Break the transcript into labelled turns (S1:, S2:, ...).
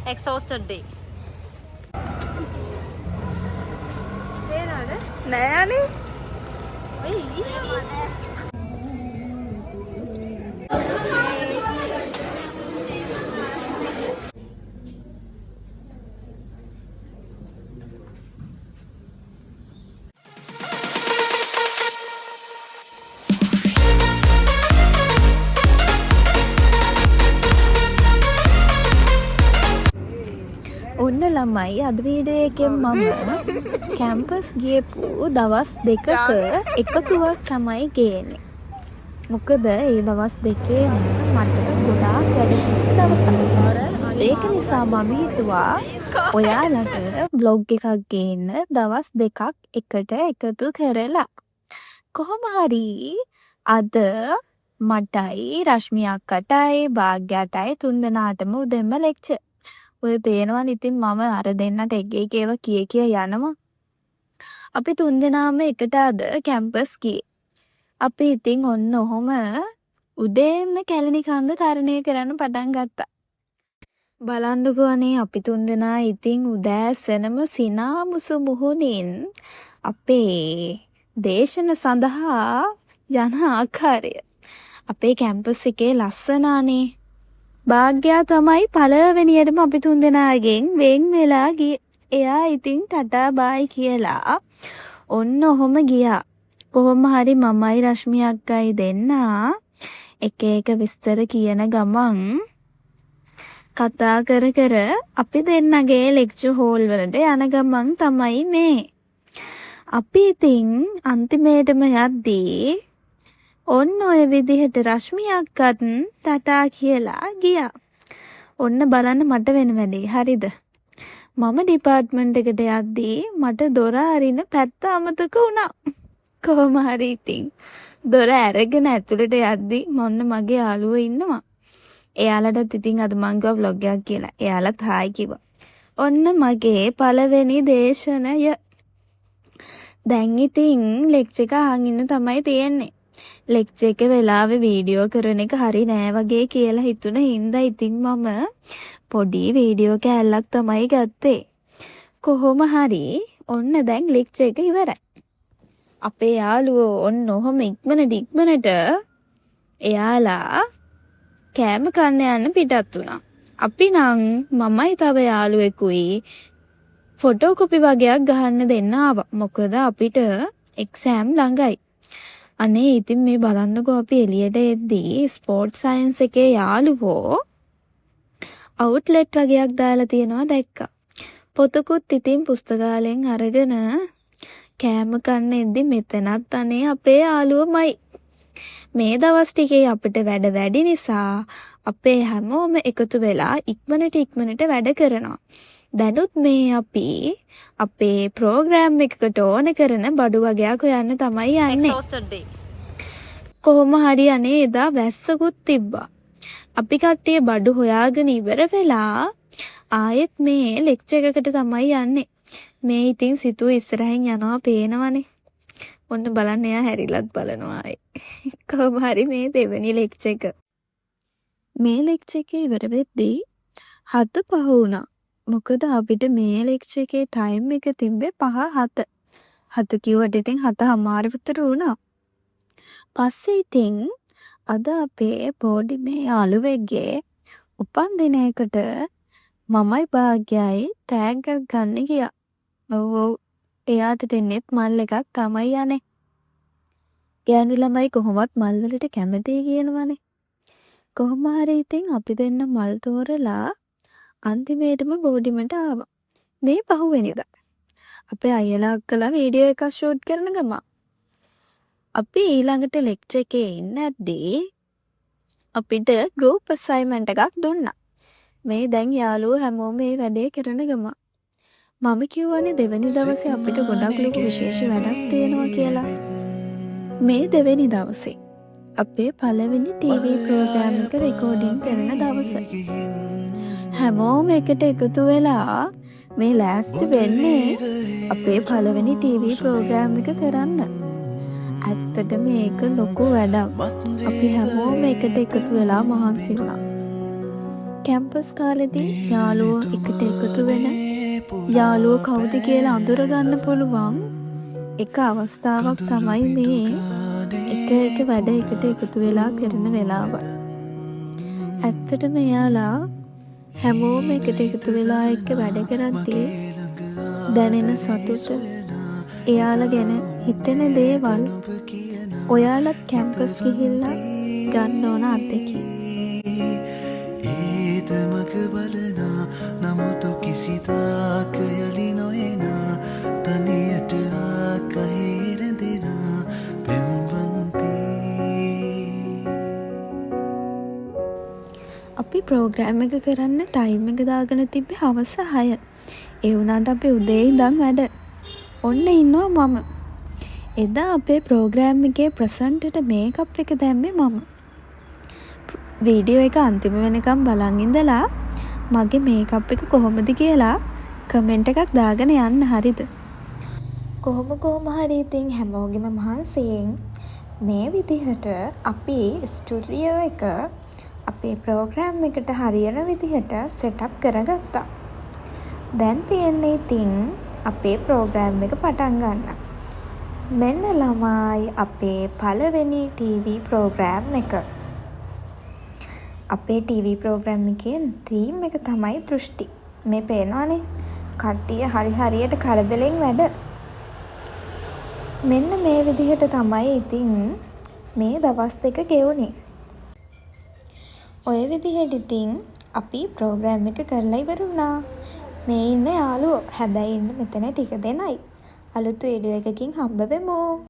S1: exhausted day.
S2: නෑනේ.
S3: ඔන්න ළමයි අද වීඩියෝ එකෙන් මම කැම්පස් ගියපු දවස් දෙකක එකතුවක් තමයි ගේන්නේ. මොකද ඒ දවස් දෙකේ මට ගොඩාක් වැඩ සිද්ධ දවසක්. ඒක නිසා මම හිතුවා ඔයාලට බ්ලොග් එකක් ගේන්න දවස් දෙකක් එකට එකතු කරලා. කොහොම හරි අද මටයි රශ්මි අක්කටයි භාග්‍යයටයි තුන්දෙනාටම උදෙන්ම ලෙක්චර්. ඔය පේනවනේ ඉතින් මම අර දෙන්නට එක එක ඒවා කිය යනවා. අපි තුන්දෙනාම එකට අද කැම්පස් ගියේ. අපි ඉතින් ඔන්න ඔහොම උදේම කැලණි කන්ද තරණය කරන්න පටන් ගත්තා. බලන්නකෝ අනේ අපි තුන්දෙනා ඉතින් උදෑසනම සිනාමුසු මුහුණින් අපේ දේශන සඳහා යන ආකාරය. අපේ කැම්පස් එකේ ලස්සනානේ. භාග්‍යා තමයි පළවෙනියටම අපි තුන්දෙනාගෙන් වෙන් වෙලා ගියේ. එයා ඉතින් ටටා බායි කියලා ඔන්න ඔහොම ගියා. කොහොම හරි මමයි රශ්මි අක්කයි දෙන්නා එක එක විස්තර කියන ගමන් කතා කර කර අපි දෙන්නගේ ලෙක්චර් හෝල් වලට යන ගමන් තමයි මේ. අපි ඉතින් අන්තිමේටම යද්දී ඔන්න ඔය විදිහට රශ්මි අක්කත් ටටා කියලා ගියා. ඔන්න බලන්න මට වෙන වැඩේ හරිද? මම ඩිපාර්ට්මන්ට් එකට යද්දී මට දොර අරින පැත්ත අමතක වුණා. කොහොම හරි ඉතින් දොර අරගෙන ඇතුළට යද්දී මොන්න මගේ යාළුවෝ ඉන්නවා. එයාලටත් ඉතින් අද මං ගියා vlog එකක් කියලා. එයාලත් හායි කිව්වා. ඔන්න මගේ පළවෙනි දේශනය. දැන් ඉතින් ලෙක්චර් එක අහන් ඉන්න තමයි තියෙන්නේ. ලෙක්චර් එක වෙලාවේ වීඩියෝ කරන එක හරි නෑ වගේ කියලා හිතුණ හින්දා ඉතින් මම පොඩි වීඩියෝ කෑල්ලක් තමයි ගත්තේ. කොහොම හරි ඔන්න දැන් ලෙක්චර් එක ඉවරයි. අපේ යාළුවෝ ඔන්න ඔහොම ඉක්මනට එයාලා කෑම කන්න යන්න පිටත් වුණා. අපි නම් මමයි තව යාළුවෙකුයි ෆොටෝ කොපි වගේක් ගහන්න දෙන්න ආවා. මොකද අපිට එක්සෑම් ළඟයි. අනේ ඉතින් මේ බලන්නකෝ අපි එළියට එද්දී ස්පෝර්ට්ස් සයන්ස් එකේ යාළුවෝ අවුට්ලට් වගේක් දාලා තියෙනවා දැක්කා. පොතකුත් ඉතින් පුස්තකාලයෙන් අරගෙන කෑම කන්න එද්දි මෙතනත් අනේ අපේ යාළුවමයි. මේ දවස් ටිකේ අපිට වැඩ වැඩි නිසා අපේ හැමෝම එකතු වෙලා ඉක්මනට වැඩ කරනවා. දැනුත් මේ අපි අපේ ප්‍රෝග්‍රෑම් එකකට ඕන කරන බඩු වගේක් හොයන්න තමයි යන්නේ. කොහොම හරි අනේ එදා වැස්සකුත් තිබ්බා. අපි කට්ටිය බඩු හොයාගෙන ඉවර වෙලා ආයෙත් මේ ලෙක්චර් එකකට තමයි යන්නේ. මේ ඉතින් සිතුව ඉස්සරහින් යනවා පේනවනේ. ඔන්න බලන්න එයා හැරිලත් බලනවා ආයේ. කොහොම හරි මේ දෙවෙනි ලෙක්චර් එක. මේ ලෙක්චර් එක ඉවර වෙද්දී 7:05 වුණා. මොකද අපිට මේ ලෙක්චර් එකේ ටයිම් එක තිබ්බේ 5:07. 7 කිව්වට ඉතින් 7:00 විතර වුණා. පස්සේ ඉතින් අද අපේ පොඩි මේ යාළුවෙක්ගේ උපන් දිනයකට මමයි භාග්‍යයි ටැග් එකක් ගන්න ගියා. ඔව් එයාට දෙන්නෙත් මල් එකක් තමයි යන්නේ. ගෑනු ළමයි කොහොමවත් මල් වලට කැමතියි කියනවනේ. කොහොම හරි ඉතින් අපි දෙන්න මල් තෝරලා අන්තිමේටම බෝඩිමට ආවා. මේ පහුවෙනිදා. අපේ අයියලා අක්කලා වීඩියෝ එකක් ෂූට් කරන ගමන් අපි ඊළඟට ලෙක්චර් එකේ ඉන්නද්දී අපිට ගෲප් අසයින්මන්ට් එකක් දුන්නා. මේ දැන් යාළුවෝ හැමෝම මේ වැඩේ කරන ගමන් මම කියවනේ දෙවෙනි දවසේ අපිට ගොඩක් ලොකු විශේෂ වැඩක් තියෙනවා කියලා. මේ දෙවෙනි දවසේ අපේ පළවෙනි ටීවී ප්‍රෝග්‍රෑම් එක රෙකෝඩින් කරන දවස. හැමෝම එකට එකතු වෙලා මේ ලෑස්ති වෙන්නේ අපේ පළවෙනි ටීවී ප්‍රෝග්‍රෑම් එක කරන්න. ඇත්තට මේක ලොකු වැඩක්. අපි හැමෝම එකට එකතු වෙලා මහන්සි වුණා. කැම්පස් කාලෙදී යාළුවෝ එකට එකතු වෙන යාළුවෝ කවුද කියලා අඳුරගන්න පුළුවන් එක අවස්ථාවක් තමයි මේ එක වැඩ එකට එකතු වෙලා කරන වෙලාව. ඇත්තටම එයාලා හැමෝම එකට එකතු වෙලා එක්ක වැඩ කරද්දී දැනෙන සතුට, එයාලා ගැන හිතෙන දේවල් ඔයාලත් කැම්පස් ගිහිල්ලා ගන්න ඕන අත්දැකීම්.
S1: ඒතමක බලනා නමුතු කිසිතාක යලි නොයනා තනියට ආකහිරදෙනා පෙම්වන්තී.
S3: අපි ප්‍රෝග්‍රෑම් එක කරන්න ටයිම් එක දාගෙන තිබ්බේ හවස 6. ඒ වුණාට අපි උදේ ඉඳන් වැඩ. ඔන්න ඉන්නවා මම. එදා අපේ ප්‍රෝග්‍රෑම් එකේ ප්‍රසන්ට්ට මේකප් එක දැම්මේ මම. වීඩියෝ එක අන්තිම වෙනකම් බලන් ඉඳලා මගේ මේකප් එක කොහොමද කියලා කමෙන්ට් එකක් දාගෙන යන්න. හරිද? කොහොම හරි ඉතින් හැමෝගෙම මහන්සියෙන් මේ විදිහට අපි ස්ටුඩියෝ එක අපේ ප්‍රෝග්‍රෑම් එකට හරියන විදිහට සෙටප් කරගත්තා. දැන් තියෙන්නේ ඉතින් අපේ ප්‍රෝග්‍රෑම් එක පටන් ගන්න. මෙන්න ළමයි අපේ පළවෙනි TV ප්‍රෝග්‍රෑම් එක. අපේ TV ප්‍රෝග්‍රෑම් එකේ තීම් එක තමයි දෘෂ්ටි. මේ පේනවනේ කට්ටිය හරියට කලබලෙන් වැඩ. මෙන්න මේ විදිහට තමයි ඉතින් මේ දවස් දෙක ගෙවුනේ. ඔය විදිහට ඉතින් අපි ප්‍රෝග්‍රෑම් එක කරලා ඉවර වුණා. මේ ඉන්න යාළුවෝ හැබැයි ඉන්න මෙතන ටික දෙනයි. අලුත් වීඩියෝ එකකින් හම්බ වෙමු.